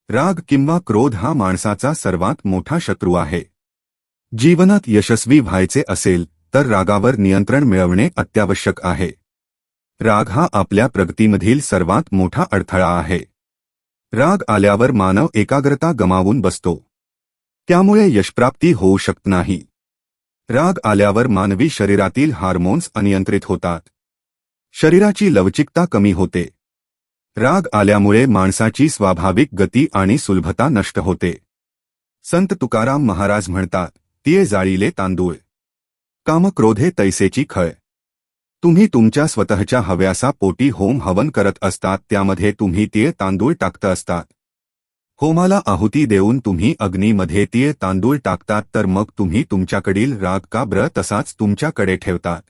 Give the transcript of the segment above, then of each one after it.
राग किंवा क्रोध हा माणसाचा सर्वात मोठा शत्रू आहे. जीवनात यशस्वी व्हायचे असेल तर रागावर नियंत्रण मिळवणे अत्यावश्यक आहे. राग हा आपल्या प्रगतीमधील सर्वात मोठा अडथळा आहे. राग आल्यावर मानव एकाग्रता गमावून बसतो. त्यामुळे यशप्राप्ती होऊ शकत नाही. राग आल्यावर मानवी शरीरातील हार्मोन्स अनियंत्रित होतात. शरीराची लवचिकता कमी होते. राग आल्यामुळे माणसाची स्वाभाविक गती आणि सुलभता नष्ट होते. संत तुकाराम महाराज म्हणतात, तिये जाळीले तांदूळ, कामक्रोधे तैसेची खळ. तुम्ही तुमच्या स्वतःच्या हव्यासा पोटी होम हवन करत असतात, त्यामध्ये तुम्ही तिये तांदूळ टाकत असतात. होमाला आहुती देऊन तुम्ही अग्नीमध्ये तिये तांदूळ टाकतात, तर मग तुम्ही तुमच्याकडील राग का बरं तसाच तुमच्याकडे ठेवतात.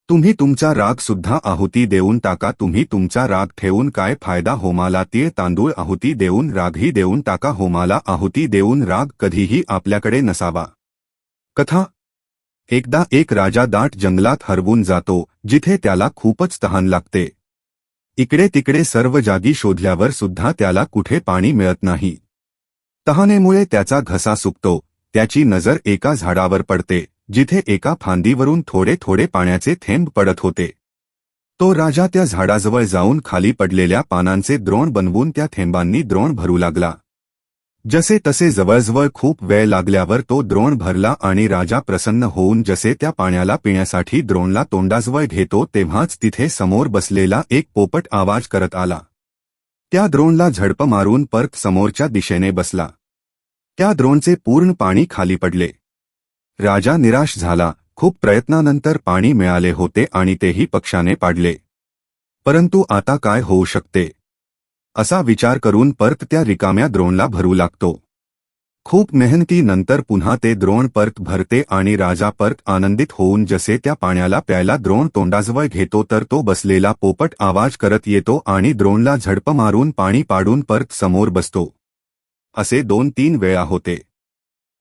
तुम्ही तुमचा राग सुद्धा आहुती देऊन टाका. तुम्ही तुमचा राग ठेवून काय फायदा. होमाला तिये तांदूळ आहुती देऊन रागही देऊन टाका. होमाला आहुती देऊन राग कधीही आपल्याकडे नसावा. कथा. एकदा एक राजा दाट जंगलात हरवून जातो, जिथे त्याला खूपच तहान लागते. इकडे तिकडे सर्व जागी शोधल्यावर सुद्धा त्याला कुठे पाणी मिळत नाही. तहानेमुळे त्याचा घसा सुकतो. त्याची नजर एका झाडावर पडते, जिथे एका फांदीवरून थोडे थोडे पाण्याचे थेंब पडत होते. तो राजा त्या झाडाजवळ जाऊन खाली पडलेल्या पानांचे द्रोण बनवून त्या थेंबांनी द्रोण भरू लागला. जसे तसे जवळजवळ खूप वेळ लागल्यावर तो द्रोण भरला आणि राजा प्रसन्न होऊन जसे त्या पाण्याला पिण्यासाठी द्रोणला तोंडाजवळ घेतो, तेव्हाच तिथे समोर बसलेला एक पोपट आवाज करत आला. त्या द्रोणला झडप मारून परत समोरच्या दिशेने बसला. त्या द्रोणचे पूर्ण पाणी खाली पडले. राजा निराश झाला. खूप प्रयत्नानंतर पाणी मिळाले होते आणि तेही पक्षाने पाडले. परंतु आता काय होऊ शकते, असा विचार करून परत त्या रिकाम्या द्रोणला भरू लागतो. खूप मेहनतीनंतर पुन्हा ते द्रोण परत भरते आणि राजा परत आनंदित होऊन जसे त्या पाण्याला प्यायला द्रोण तोंडाजवळ घेतो, तर तो बसलेला पोपट आवाज करत येतो आणि द्रोणला झडप मारून पाणी पाडून परत समोर बसतो. असे 2-3 वेळा होते.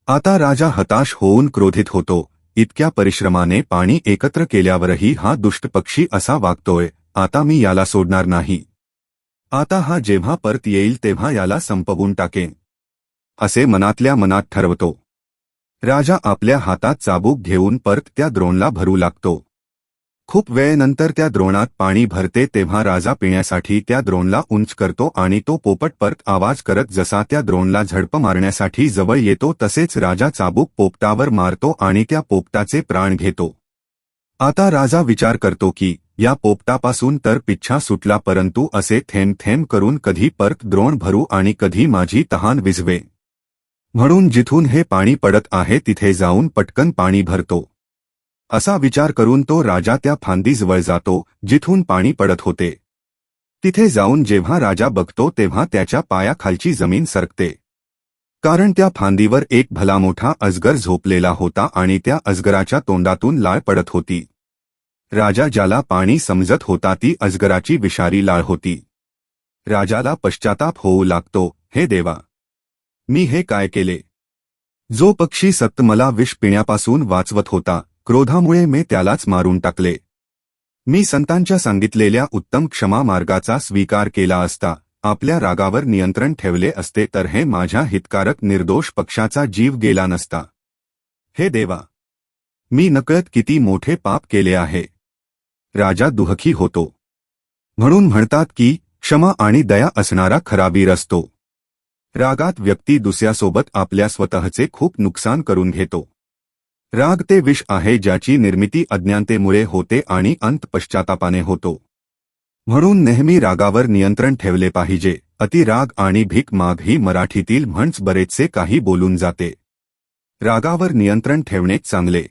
आता राजा हताश होऊन क्रोधित होतो. इतक्या परिश्रमाने पाणी एकत्र केल्यावरही हा दुष्ट पक्षी असा वागतोय. आता मी याला सोडणार नाही. आता हा जेव्हा परत येईल तेव्हा याला संपवून टाकेन, असे मनातल्या मनात ठरवतो. राजा आपल्या हातात चाबूक घेऊन परत त्या द्रोणला भरू लागतो. खूप वेळेनंतर त्या द्रोणात पाणी भरते, तेव्हा राजा पिण्यासाठी त्या द्रोणला उंच करतो आणि तो पोपट परत आवाज करत जसा त्या द्रोणला झडप मारण्यासाठी जवळ येतो, तसेच राजा चाबूक पोपटावर मारतो आणि त्या पोपटाचे प्राण घेतो. आता राजा विचार करतो की या पोपटापासून तर पिच्छा सुटला, परंतु असे थेंब थेंब करून कधी परत द्रोण भरू आणि कधी माझी तहान विझवे. म्हणून जिथून हे पाणी पडत आहे तिथे जाऊन पटकन पाणी भरतो. असा विचार करून तो राजा त्या फांदीजवळ जातो, जिथून पाणी पडत होते. तिथे जाऊन जेव्हा राजा बघतो तेव्हा त्याच्या पायाखालची जमीन सरकते. कारण त्या फांदीवर एक भला मोठा अजगर झोपलेला होता आणि त्या अजगराच्या तोंडातून लाळ पडत होती. राजा ज्याला पाणी समजत होता ती अजगराची विषारी लाळ होती. राजाला पश्चाताप होऊ लागतो, हे देवा, मी हे काय केले. जो पक्षी सक्त मला विष पिण्यापासून वाचवत होता, क्रोधामुळे मी त्यालाच मारून टाकले. मी संतांच्या सांगितलेल्या उत्तम क्षमा मार्गाचा स्वीकार केला असता, आपल्या रागावर नियंत्रण ठेवले असते, तर हे माझ्या हितकारक निर्दोष पक्षाचा जीव गेला नसता. हे देवा, मी नकळत किती मोठे पाप केले आहे. राजा दुःखी होतो. म्हणून म्हणतात की क्षमा आणि दया असणारा खरा वीर असतो. रागात व्यक्ती दुसऱ्यासोबत आपल्या स्वतःचे खूप नुकसान करून घेतो. राग ते विष आहे ज्याची निर्मिती अज्ञानतेमुळे होते आणि अंत पश्चातापाने होतो. म्हणून नेहमी रागावर नियंत्रण ठेवले पाहिजे. अतिराग आणि भीक माग ही मराठीतील म्हणच बरेचसे काही बोलून जाते. रागावर नियंत्रण ठेवणे चांगले.